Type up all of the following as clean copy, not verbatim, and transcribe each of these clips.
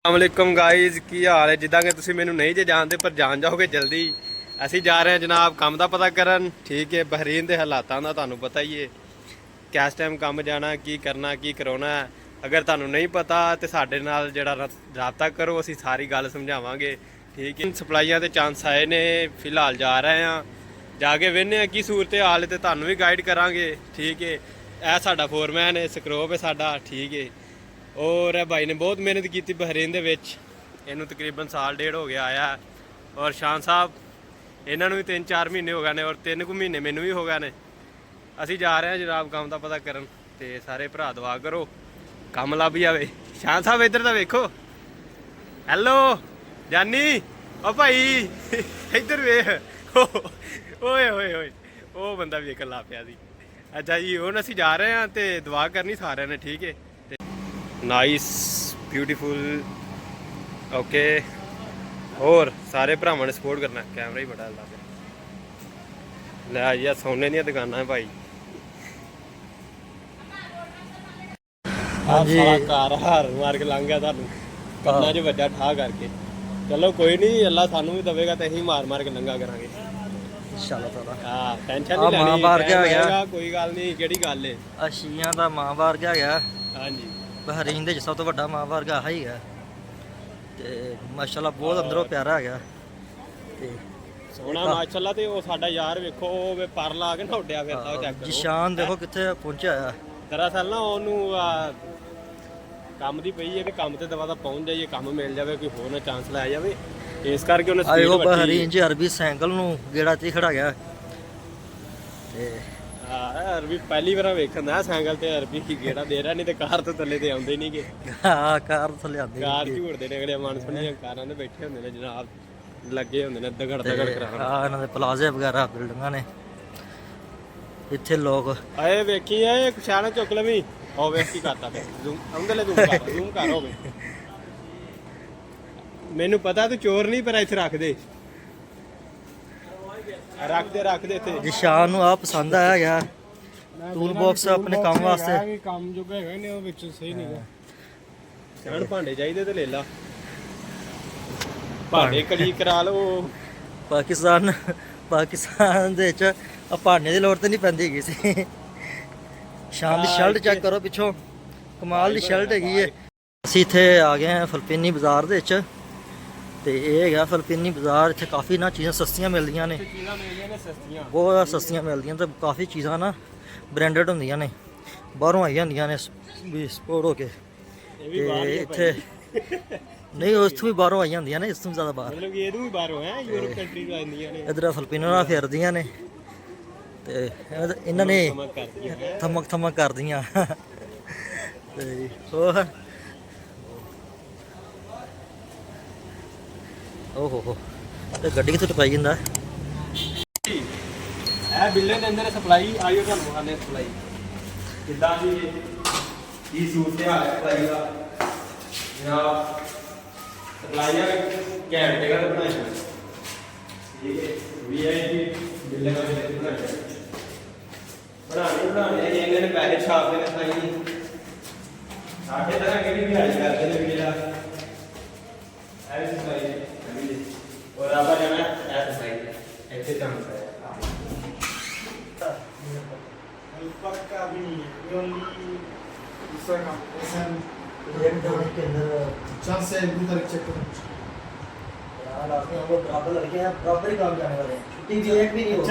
अस्सलामुअलैकुम गाइज़ की हाल है। जिदा कि तुम मैनू नहीं जे जानते पर जान जाओगे जल्दी। असी जा रहे हैं जनाब काम का पता करन। ठीक है, बहरीन के हालातों का तुहानू पता ही है, किस टाइम काम जाना, की करना, की करवाना है। अगर तुहानू नहीं पता तो साडे नाल जिहड़ा राबता करो, असी सारी गल समझावांगे। ठीक है, सप्लाइयां के चांस आए ने, फिलहाल जा रहे हैं, जाके वेखने की सूरत हाल है तो तुहानू भी गाइड करांगे। ठीक है, यह साडा फोरमैन है, स्क्रोप है साडा। ठीक है, और भाई ने बहुत मेहनत की बहरीन दे विच, इनू तकरीबन साल डेढ़ हो गया आया। और शान साहब इन्होंने भी 3-4 महीने हो गए ने, और 3 महीने मैनू भी हो गए ने। असी जा रहे हैं जनाब काम का पता करन, ते सारे भरा दुआ करो काम लभ जाए। शान साहब इधर तो वेखो। हैलो जानी, ओ भाई इधर वेख। ओए ओए ओए वो बंदा वेखन ला पिया सी। अच्छा जी, हुण असी जा रहे हैं तो दुआ करनी सारे ने। ठीक है, नाइस ब्यूटीफुल ओके। और सारे भरावां ने सपोर्ट करना। कैमरा ही बड़ा हल्ला पे लै जी, सोने दी दुकाना है भाई। हाँ जी, कार हार मार के लंघ गया, थानू कन्ना च वज्जा ठा करके। चलो कोई नहीं, अल्लाह सानू भी दवेगा तो असीं मार मार के लंघा करांगे इंशाअल्लाह। हाँ टेंशन नहीं लैनी, मां बाहर गया कोई गल नहीं। किहड़ी गल है, अशियां दा मां बाहर गया। हाँ जी, बहरीन दे सब तो वड्डा मां बाहर गया ही है ते माशाअल्लाह बहुत अंदरों प्यारा है ते सोना माशाअल्लाह। ते वो साडा यार वेखो वे पर ला के ना उड्डिया फिरदा, ओ चेक करो। जिशान देखो कित्थे पहुंचा है। दरअसल ना ओनू काम दी पई है कि काम ते दवा दा पहुंच जाइए, काम मिल जाए, कोई होर ना चांस लै जाए, इस करके उन्हें स्पीड आयो वड्डी। बहरीन च अरबी साइकिल नू गेड़ा ते खड़ा गया ते अरबी पहली बार वेखन दा साइकिल ते अरबी की गेड़ा दे रहा, नहीं तो कार तो थल्ले ते आउंदे नहीं गे। हां कार थल्ले आंदी कार झूड़दे ने अगले मन सुनिया कारां दे बैठे हुंदे ने जनाब, लगे हुंदे ने दगड़ दगड़ कराउण। हां इन्हां दे प्लाजे वगैरह बिल्डिंगां ने इत्थे लोग आए वेखी है शाना चुक लवी। ओ वेख की करता पे जूम आउंदे ले जूम कर होवे। मैनू पता तू चोर नहीं, पर इत्थे रख दे रख दे इत्थे। जिशान नू आ पसंद आया गया टूल बॉक्स अपने काम वास्ते। काम जो हैगा ने ओ विच सही नहीं गा। शान भांडे चाहिए तो ले ला, भांडे कली करा लो। पाकिस्तान ਦੇ ਵਿੱਚ ਆ ਭਾਂਡੇ ਦੀ ਲੋੜ ਤੇ ਨਹੀਂ ਪੈਂਦੀ ਹੈਗੀ ਸੀ। ਸ਼ਾਨ ਦੀ ਸ਼ਰਟ ਚੈੱਕ ਕਰੋ ਪਿੱਛੋਂ, ਕਮਾਲ ਦੀ ਸ਼ਰਟ ਹੈਗੀ ਹੈ। ਅਸੀਂ ਇੱਥੇ ਆ ਗਏ ਹਾਂ ਫਿਲਪੀਨੀ ਬਾਜ਼ਾਰ ਦੇ ਵਿੱਚ ਤੇ ਇਹ ਹੈਗਾ ਫਿਲਪੀਨੀ ਬਾਜ਼ਾਰ। ਇੱਥੇ ਕਾਫੀ ਨਾ ਚੀਜ਼ਾਂ ਸਸਤੀਆਂ ਮਿਲਦੀਆਂ ਨੇ, ਬਹੁਤ ਸਸਤੀਆਂ ਮਿਲਦੀਆਂ ਤੇ ਕਾਫੀ ਚੀਜ਼ਾਂ ਨਾ ਬ੍ਰਾਂਡਡ ਹੁੰਦੀਆਂ ਨੇ, ਬਾਹਰੋਂ ਆਈਆਂ ਹੁੰਦੀਆਂ ਨੇ ਵੀ ਸਪੋਰਟ ਹੋ ਕੇ। ਤੇ ਇੱਥੇ नहीं उस भी बाहरों आई होंगे ने, इस तो ज़्यादा बाहर मतलब ये भी बाहरों है, यूरोप कंट्री तो आंदियां ने। इधर फिलिपीनो नाल फिरदियां ने ते इन्हां ने थमक थमक कर दियां ते ओह ओहो ते गड्डी कित्थों टपाई जंदा ए बिल्ले दे अंदर सप्लाई आइयो तुहानू आने सप्लाई किद्दां दी की सूरत हाल है सप्लाई दा जनाब। सप्लाइयां घैंट जगह ते बनाई, ठीक है, वीआईपी बिल्ले का बनाई बनाने इन्होंने पैसे छापते हैं सप्लाई साढ़े तरह की भी दिहाड़ी करते हैं भी ऐसी सप्लाई। और आप जाना ऐ सप्लाई ऐसे चांस है पक्का भी नहीं ओनली दूसरा काम ऐसा एक डाउन के अंदर चांस है उधर चेक करो यार। आपने वो बराबर लड़के हैं, बराबर ही काम करने वाले हैं, छुट्टी भी एक भी नहीं होगी।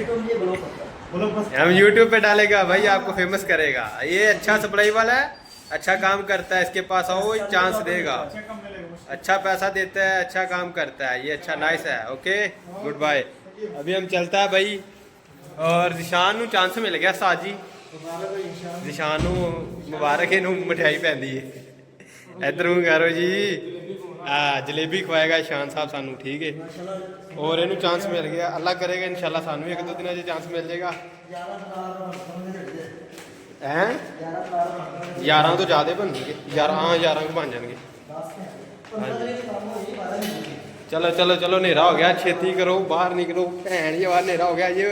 तो मुझे बोलो बस हम YouTube पे डालेगा भाई, आपको फेमस करेगा। ये अच्छा सप्लाई वाला है, अच्छा काम करता है, इसके पास आओ चांस देगा, अच्छा पैसा देता है, अच्छा काम करता है, ये अच्छा नाइस है। Okay good bye. अभी हम चलता है भाई, और जिशान नू चांस मिल गया साजी। जिशान नू मुबारक है, मिठाई पैंदी है इधरों करो जी। जलेबी खवाएगा शान साहब सानू, ठीक है। और इनू चांस मिल गया, अल्लाह करेगा इंशाल्लाह सानू एक दो दिन चांस मिल जाएगा। हैं 11 तो ज़्यादा बन जाएंगे, 11 हाँ 11 को बन जाएंगे। चलो चलो चलो नेरा हो गया, छेती करो बाहर निकलो, भैन जी बाहर नेरा हो गया ये।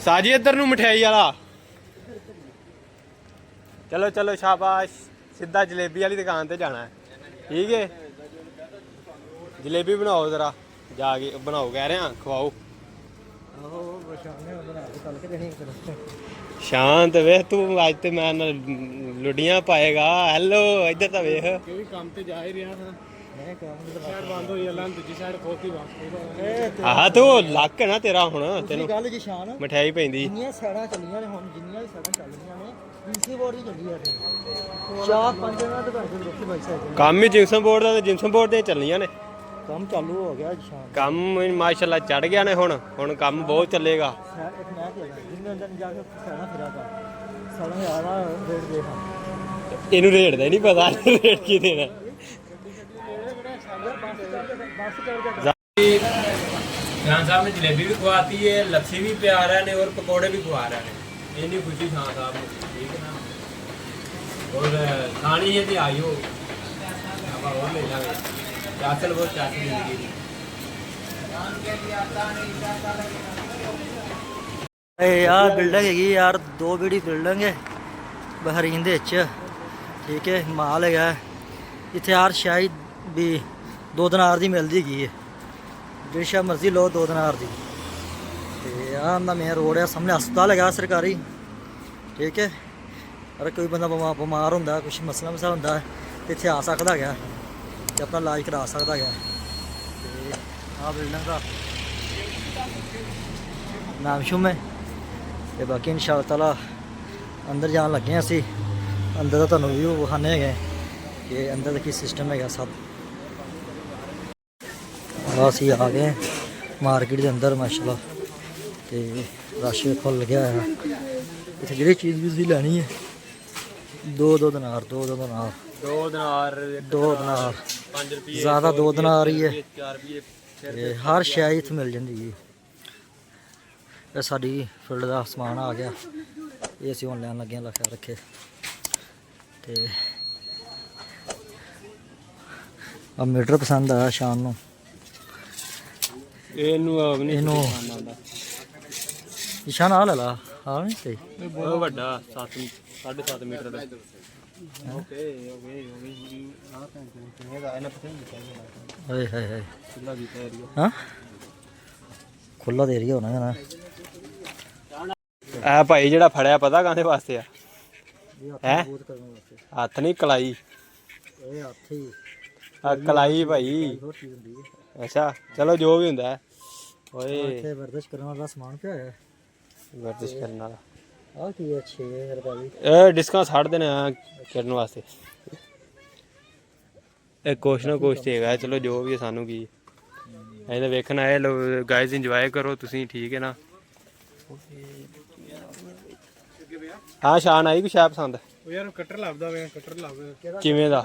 साजी इधर नू मिठाई वाला ਚਲੋ ਚਲੋ ਸ਼ਾਬਾਸ਼, ਸਿੱਧਾ ਜਲੇਬੀ ਵਾਲੀ ਦੁਕਾਨ ਤੇ ਜਾਣਾ ਹੈ। ਠੀਕ ਹੈ, ਜਲੇਬੀ ਬਣਾਓ ਜ਼ਰਾ, ਜਾ ਕੇ ਬਣਾਓ, ਕਹਿ ਰਿਹਾ ਖਵਾਓ। ਆਹੋ ਸ਼ਾਮੇ ਬਣਾ ਕੇ ਕੱਲ ਕੇ ਦੇਣੀ ਕਰੋ। ਸ਼ਾਂਤ ਵੇਖ ਤੂੰ, ਅੱਜ ਤੇ ਮੈਂ ਨਾਲ ਲੁੱਡੀਆਂ ਪਾਏਗਾ। ਹੈਲੋ ਇੱਧਰ ਤਾਂ ਵੇਖ। ਵੀ ਕੰਮ ਤੇ ਜਾ ਹੀ ਰਿਹਾ ਹਾਂ। ਮੈਂ ਕੰਮ ਸਾਈਡ ਬੰਦ ਹੋਈ ਅੱਲਾ ਦੂਜੀ ਸਾਈਡ ਖੋਤੀ ਵਾਸਤੇ। ਆਹ ਤੂੰ ਲੱਕ ਨਾ ਤੇਰਾ ਹੁਣ, ਤੈਨੂੰ ਗੱਲ ਜੀ ਸ਼ਾਨ ਮਠਿਆਈ ਪੈਂਦੀ। ਜਿੰਨੀਆਂ ਸਾਈਡਾਂ ਚੱਲੀਆਂ ਨੇ ਹੁਣ, ਜਿੰਨੀਆਂ ਵੀ ਸਾਈਡਾਂ ਚੱਲ ਰਹੀਆਂ ਨੇ ਪੀਸੀ ਬੋਰਡ ਹੀ ਚੱਲੀ ਆ ਚਾਰ ਪੰਜ ਜਣਾ ਤੇ ਬੈਠੇ ਰੁੱਕੇ ਬਾਈ ਸਾਈਡ ਕੰਮ ਹੀ ਜਿਮਸਨ ਬੋਰਡ ਦਾ, ਤੇ ਜਿਮਸਨ ਬੋਰਡ ਦੇ ਚੱਲੀਆਂ ਨੇ। ਕੰਮ ਚਾਲੂ ਹੋ ਗਿਆ ਸ਼ਾਨ। ਕੰਮ ਮਾਸ਼ਾਅੱਲਾ ਚੜ ਗਿਆ ਨੇ ਹੁਣ ਕੰਮ ਬਹੁਤ ਚੱਲੇਗਾ। ਇੱਕ ਮੈਂ ਤੇ ਜਿੰਨੇ ਅੰਦਰ ਜਾ ਕੇ ਸਾਡਾ ਫਿਰਾ ਕਰ ਸਾਡਾ ਯਾਰਾ ਰੇਟ ਦੇ ਹਾਂ। ਇਹਨੂੰ ਰੇਟ ਦਾ ਹੀ ਨਹੀਂ ਪਤਾ, ਰੇਟ ਕੀ ਦੇਣਾ। खान साहब ने जलेबी भी खवाती है, लस्सी भी पिया रहे हैं और पकौड़े भी खवा रहे हैं। इतनी खुशी खान साहब ने, ठीक है ना। और खानी है तो आई हो, अब और ले जाएंगे चाचल वो चाची जिंदगी। यार बिल्डिंग हैगी यार, दो बीड़ी बिल्डिंग है बहरीन दे विच, ठीक है। माल है इत्थे यार, शायद भी 2 दिनार दी मिलदी हैगी है, ਜਿਹੜੀ ਸ਼ਾ ਮਰਜ਼ੀ ਲਓ 2 ਦਿਨਾਰ ਦੀ। ਤੇ ਆਹ ਦਾ ਮੇਨ ਰੋਡ ਆ ਸਾਹਮਣੇ, ਹਸਪਤਾਲ ਹੈਗਾ ਸਰਕਾਰੀ, ਠੀਕ ਹੈ। ਅਗਰ ਕੋਈ ਬੰਦਾ ਬਿਮਾਰ ਹੁੰਦਾ, ਕੁਛ ਮਸਲਾ ਹੁੰਦਾ ਤੇ ਇੱਥੇ ਆ ਸਕਦਾ ਹੈਗਾ ਤੇ ਆਪਣਾ ਇਲਾਜ ਕਰਾ ਸਕਦਾ ਹੈਗਾ। ਤੇ ਆਹ ਬਿਲਡਿੰਗ ਦਾ ਨਾਮ ਸ਼ੁਮ ਹੈ। ਤੇ ਬਾਕੀ ਇਨਸ਼ਾਅੱਲਾ ਤਾਲਾ ਅੰਦਰ ਜਾਣ ਲੱਗੇ ਹਾਂ ਅਸੀਂ। ਅੰਦਰ ਦਾ ਤੁਹਾਨੂੰ ਵੀ ਵਿਖਾਣੇ ਹੈਗੇ ਕਿ ਅੰਦਰ ਦਾ ਕੀ ਸਿਸਟਮ ਹੈਗਾ ਸਭ। ਅਸੀਂ ਆ ਗਏ ਮਾਰਕੀਟ ਦੇ ਅੰਦਰ ਮਾਸ਼ਾਅੱਲਾ, ਤੇ ਰਸ਼ ਖੁੱਲ ਗਿਆ ਹੈ। ਇੱਥੇ ਜਿਹੜੀ ਚੀਜ਼ ਵੀ ਤੁਸੀਂ ਲੈਣੀ ਹੈ 2 ਦਿਨਾਰ 2 ਦਿਨਾਰ 5 ਰੁਪਏ ਜ਼ਿਆਦਾ 2 ਦਿਨਾਰ ਹੀ ਹੈ। 4 ਰੁਪਏ ਤੇ ਹਰ ਸ਼ੈ ਇੱਥੇ ਮਿਲ ਜਾਂਦੀ ਹੈ। ਇਹ ਸਾਡੀ ਫੀਲਡ ਦਾ ਸਮਾਨ ਆ ਗਿਆ, ਇਹ ਅਸੀਂ ਹੁਣ ਲੈਣ ਲੱਗੇ ਹਾਂ ਲਿਖਿਆ ਰੱਖੇ। ਤੇ ਆ ਮੀਟਰ ਪਸੰਦ ਆਇਆ ਸ਼ਾਨ ਨੂੰ, ਇਹਨੂੰ ਨਿਸ਼ਾਨ ਆ ਲੈ ਲਾ, ਆ ਨਹੀਂ ਸਹੀ ਬਹੁਤ ਵੱਡਾ 7.5 ਮੀਟਰ ਦਾ। ਹਾਏ ਹਾਏ ਹਾਏ ਹਾਂ ਖੁੱਲਾ ਦੇ ਏਰੀਆ ਹੋਣਾ ਨਾ। ਇਹ ਭਾਈ ਜਿਹੜਾ ਫੜਿਆ ਪਤਾ ਕਾਹਦੇ ਵਾਸਤੇ ਆ? ਹੈ ਹੱਥ ਨਹੀਂ ਕਲਾਈ, ਇਹ ਹੱਥ ਹੀ ਆ ਕਲਾਈ ਭਾਈ। ਹੋਰ ਚੀਜ਼ ਹੁੰਦੀ ਹੈ। ਅੱਛਾ ਚਲੋ ਜੋ ਵੀ ਹੁੰਦਾ ਹੈ। ਓਏ ਇੱਥੇ ਵਰਦਿਸ਼ ਕਰਨ ਵਾਲਾ ਸਮਾਨ ਪਿਆ ਹੈ, ਵਰਜਿਸ਼ ਕਰਨ ਵਾਲਾ। ਆ ਕੀ ਹੈ 6 ਰੁਪਏ ਦੀ। ਇਹ ਡਿਸਕਾਂ ਛੱਡ ਦੇਣੇ ਆ ਕਰਨ ਵਾਸਤੇ, ਇਹ ਕੁਛ ਨਾ ਕੁਛ ਤੇ ਹੈਗਾ। ਚਲੋ ਜੋ ਵੀ ਹੈ, ਸਾਨੂੰ ਕੀ ਅਸੀਂ ਤਾਂ ਵੇਖਣ ਆਏ। ਗਾਇਜ਼ ਇੰਜੋਏ ਕਰੋ ਤੁਸੀਂ, ਠੀਕ ਹੈ ਨਾ। ਹਾਂ ਸ਼ਾਨ ਆਈ ਕੋਈ ਸ਼ਾਇ ਪਸੰਦ? ਉਹ ਯਾਰ ਕਟਰ ਲੱਭਦਾ ਵੇ, ਕਟਰ ਲੱਭ। ਕਿਵੇਂ ਦਾ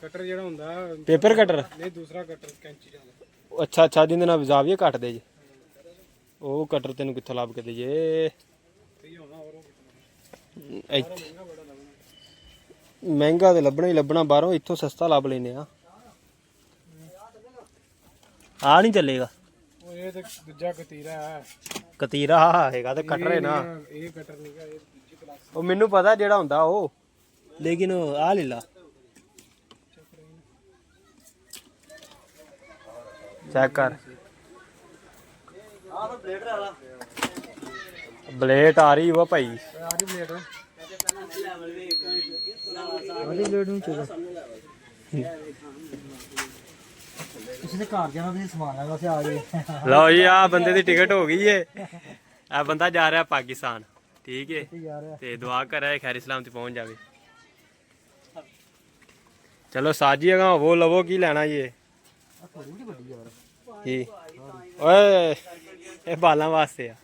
ਕਟਰ ਜਿਹੜਾ ਹੁੰਦਾ ਪੇਪਰ ਕਟਰ? ਨਹੀਂ ਦੂਸਰਾ ਕਟਰ ਕੈਂਚੀ ਜਾਂਦਾ। ਅੱਛਾ ਅੱਛਾ, ਜਿਹਦੇ ਨਾਲ ਜ਼ਾਵੀਏ ਕੱਟਦੇ ਜੇ, ਉਹ ਕਟਰ ਤੈਨੂੰ ਕਿੱਥੋਂ ਲੱਭ ਕੇ ਦੇ ਜੇ? ਮਹਿੰਗਾ ਤੇ ਲੱਭਣਾ ਹੀ ਲੱਭਣਾ ਬਾਹਰੋਂ, ਇੱਥੋਂ ਸਸਤਾ ਲੱਭ ਲੈਨੇ ਆ। ਆ ਨਹੀਂ ਚੱਲੇਗਾ ਉਹ ਇਹ ਤੇ ਦੂਜਾ ਕਤੀਰਾ ਹੈ। ਕਤੀਰਾ ਹੈਗਾ ਤੇ ਕਟਰ ਹੈ ਨਾ। ਇਹ ਕਟਰ ਨਹੀਂਗਾ, ਇਹ ਦੂਜੀ ਕਲਾਸ। ਉਹ ਮੈਨੂੰ ਪਤਾ ਜਿਹੜਾ ਹੁੰਦਾ ਉਹ, ਲੇਕਿਨ ਆ ਲੈ ਲਾ, ਚੈੱਕ ਕਰ। ਆ ਤਾਂ ਪਲੇਟ ਲੈ ਲਾ, ਬਲੇਟ ਆ ਰਹੀ ਵਾ ਭਾਈ। ਆ ਰਹੀ ਪਲੇਟ, ਵਾਲੀ ਪਲੇਟ ਨੂੰ ਚਾਹੀਦਾ। ਤੁਸੀਂ ਤੇ ਘਰ ਜਾਣਾ, ਤੁਸੀਂ ਸਮਾਨ ਲੈਣਾ, ਅਸੀਂ ਆ ਗਏ। ਲਓ ਜੀ, ਆ ਬੰਦੇ ਦੀ ਟਿਕਟ ਹੋ ਗਈ ਏ। ਆ ਬੰਦਾ ਜਾ ਰਿਹਾ ਪਾਕਿਸਤਾਨ, ਠੀਕ ਏ। ਤੇ ਦੁਆ ਕਰ ਰਿਹਾ ਖੈਰ ਇਸਲਾਮ ਤੇ ਪਹੁੰਚ ਜਾਵੇ। ਚਲੋ ਸਾਜੀਏਗਾ ਉਹ ਲਵੋ, ਕੀ ਲੈਣਾ ਜੀ? ਕੀ ਓਏ ਇਹ ਬਾਲਾਂ ਵਾਸਤੇ ਆ।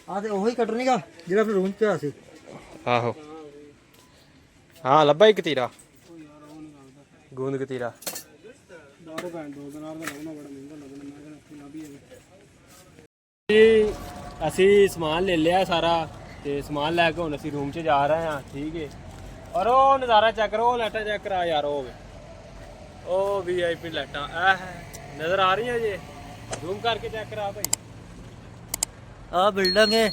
ਆ ਤੇ ਉਹੀ ਕਟਰ ਨਹੀਂਗਾ ਜਿਹੜਾ ਆਪਣੇ ਰੂਮ 'ਚ ਪਿਆ ਸੀ। ਆਹੋ ਹਾਂ, ਲੱਭਾ ਇੱਕ ਤੀਰਾ, ਗੂੰਦ ਕਤੀਰਾ। ਅਸੀਂ ਸਮਾਨ ਲੈ ਲਿਆ ਸਾਰਾ, ਤੇ ਸਮਾਨ ਲੈ ਕੇ ਹੁਣ ਅਸੀਂ ਰੂਮ 'ਚ ਜਾ ਰਹੇ ਹਾਂ, ਠੀਕ ਹੈ। ਔਰ ਉਹ ਨਜ਼ਾਰਾ ਚੈੱਕ ਕਰੋ, ਉਹ ਲਾਈਟਾਂ ਚੈੱਕ ਕਰਾ ਯਾਰ, ਉਹ VIP ਲਾਈਟਾਂ ਨਜ਼ਰ ਆ ਰਹੀਆਂ ਜੇ, ਜ਼ੂਮ ਕਰਕੇ ਚੈੱਕ ਕਰਾ ਭਾਈ। ਆ ਬਿਲਡਿੰਗ ਹੈ,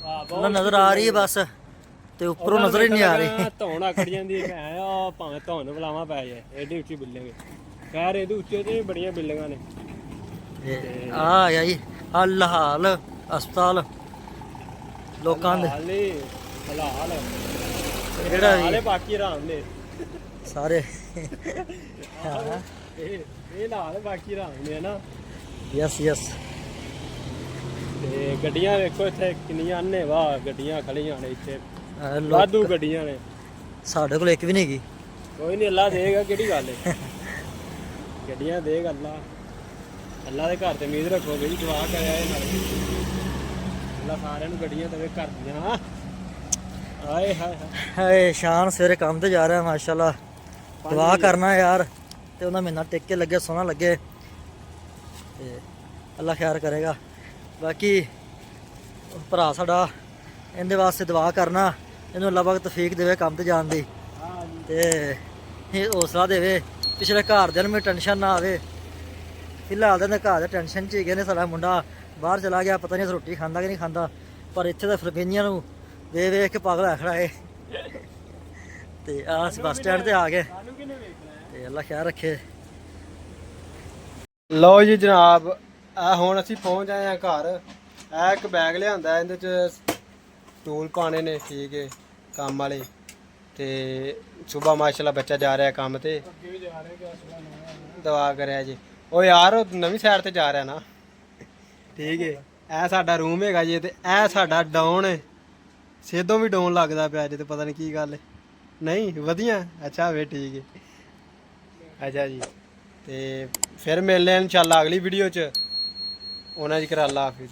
ਉਹਨਾਂ ਨਜ਼ਰ ਆ ਰਹੀ ਹੈ ਬਸ, ਤੇ ਉੱਪਰੋਂ ਨਜ਼ਰ ਹੀ ਨਹੀਂ ਆ ਰਹੀ। ਧੌਣ ਆਕੜ ਜਾਂਦੀ ਹੈ ਆ, ਭਾਵੇਂ ਧੌਣ ਬੁਲਾਵਾ ਪੈ ਜਾਏ ਇਹਦੇ ਉੱਚੀ ਬਿਲਡਿੰਗ। ਖੈਰ ਇਹਦੇ ਉੱਚੇ ਤੇ ਬੜੀਆਂ ਬਿਲਡਿੰਗਾਂ ਨੇ। ਆ ਆ ਜੀ ਅਲ ਹਾਲ ਹਸਪਤਾਲ ਲੋਕਾਂ ਦੇ ਹਾਲੇ ਹਲਾਲ ਜਿਹੜਾ ਵੀ ਹਾਲੇ ਬਾਕੀ ਆਰਾਮ ਨੇ ਸਾਰੇ। ਇਹ ਲਾਲ ਬਾਕੀ ਆਰਾਮ ਨੇ ਨਾ। Yes yes. ਤੇ ਗੱਡੀਆਂ ਵੇਖੋ ਇੱਥੇ ਕਿੰਨੀਆਂ ਨੇ, ਵਾਹ ਗੱਡੀਆਂ ਖੜੀਆਂ ਨੇ ਇੱਥੇ, ਵਾਧੂ ਗੱਡੀਆਂ ਨੇ। ਸਾਡੇ ਕੋਲ ਇੱਕ ਵੀ ਨਹੀਂ ਗਈ। ਕੋਈ ਨਹੀਂ, ਅੱਲਾ ਦੇਗਾ, ਕਿਹੜੀ ਗੱਲ ਹੈ। ਗੱਡੀਆਂ ਦੇਗਾ ਅੱਲਾ। ਅੱਲਾ ਦੇ ਘਰ ਤੇ ਉਮੀਦ ਰੱਖੋ ਬਈ, ਦੁਆ ਕਰਿਆ ਇਹ ਨਾਲ ਅੱਲਾ ਸਾਰਿਆਂ ਨੂੰ ਗੱਡੀਆਂ ਦੇਵੇ ਘਰ ਦੀਆਂ। ਆਏ ਹਾਏ ਹਾਏ ਸ਼ਾਨ ਸਵੇਰੇ ਕੰਮ ਤੇ ਜਾ ਰਿਹਾ ਮਾਸ਼ਾਅੱਲਾ। ਦੁਆ ਕਰਨਾ ਯਾਰ, ਤੇ ਉਹਦਾ ਮਹੀਨਾ ਟਿਕ ਕੇ ਲੱਗੇ, ਸੋਹਣਾ ਲੱਗੇ, ਤੇ ਅੱਲਾ ਖੈਰ ਕਰੇਗਾ। ਬਾਕੀ ਭਰਾ ਸਾਡਾ, ਇਹਦੇ ਵਾਸਤੇ ਦੁਆ ਕਰਨਾ, ਇਹਨੂੰ ਅੱਲਾ ਪਾਕ ਤੌਫੀਕ ਦੇਵੇ ਕੰਮ ਤੇ ਜਾਣ ਦੀ, ਤੇ ਇਹ ਹੌਸਲਾ ਦੇਵੇ। ਪਿਛਲੇ ਘਰਦਿਆਂ ਨੂੰ ਵੀ ਟੈਨਸ਼ਨ ਨਾ ਆਵੇ। ਫਿਲਹਾਲ ਤਾਂ ਘਰ ਦੇ ਟੈਨਸ਼ਨ 'ਚ ਹੀ ਗਏ ਨੇ। ਸਾਡਾ ਮੁੰਡਾ ਬਾਹਰ ਚਲਾ ਗਿਆ, ਪਤਾ ਨਹੀਂ ਰੋਟੀ ਖਾਂਦਾ ਕਿ ਨਹੀਂ ਖਾਂਦਾ, ਪਰ ਇੱਥੇ ਤਾਂ ਫਿਲਪੀਨੀਆਂ ਨੂੰ ਵੇਖ ਵੇਖ ਕੇ ਪਾਗਲ ਆ ਖੜਾ ਏ। ਤੇ ਆਹ ਬੱਸ ਸਟੈਂਡ ਤੇ ਆ ਗਏ, ਤੇ ਅੱਲਾ ਖੈਰ ਰੱਖੇ। ਲਓ ਜੀ ਜਨਾਬ, ਆ ਹੁਣ ਅਸੀਂ ਪਹੁੰਚ ਆਏ ਆ ਘਰ। ਇਹ ਇੱਕ ਬੈਗ ਲਿਆਂਦਾ, ਇਹਦੇ ਚ ਟੂਲ ਪਾਣੇ ਨੇ, ਠੀਕ ਹੈ, ਕੰਮ ਵਾਲੇ। ਤੇ ਸਵੇਰ ਮਾਸ਼ਾਅੱਲਾ ਬੱਚਾ ਜਾ ਰਿਹਾ ਕੰਮ ਤੇ, ਦੁਆ ਕਰਿਆ ਜੀ। ਉਹ ਯਾਰ ਉਹ ਨਵੀਂ ਸਾਈਡ ਤੇ ਜਾ ਰਿਹਾ ਨਾ, ਠੀਕ ਹੈ। ਇਹ ਸਾਡਾ ਰੂਮ ਹੈਗਾ ਜੀ, ਤੇ ਇਹ ਸਾਡਾ ਡਾਊਨ ਹੈ। ਸੇਧੋਂ ਵੀ ਡਾਊਨ ਲੱਗਦਾ ਪਿਆ ਜੇ, ਤੇ ਪਤਾ ਨਹੀਂ ਕੀ ਗੱਲ ਹੈ। ਨਹੀਂ ਵਧੀਆ, ਅੱਛਾ ਵੇ ਠੀਕ ਹੈ। ਅੱਛਾ ਜੀ, ਤੇ ਫਿਰ ਮਿਲਦੇ ਹਾਂ ਇਨਸ਼ਾਅੱਲਾ ਅਗਲੀ ਵੀਡੀਓ 'ਚ। ਉਹਨਾਂ ਜੀ ਕਰ ਅੱਲਾ ਹਾਫਿਜ਼।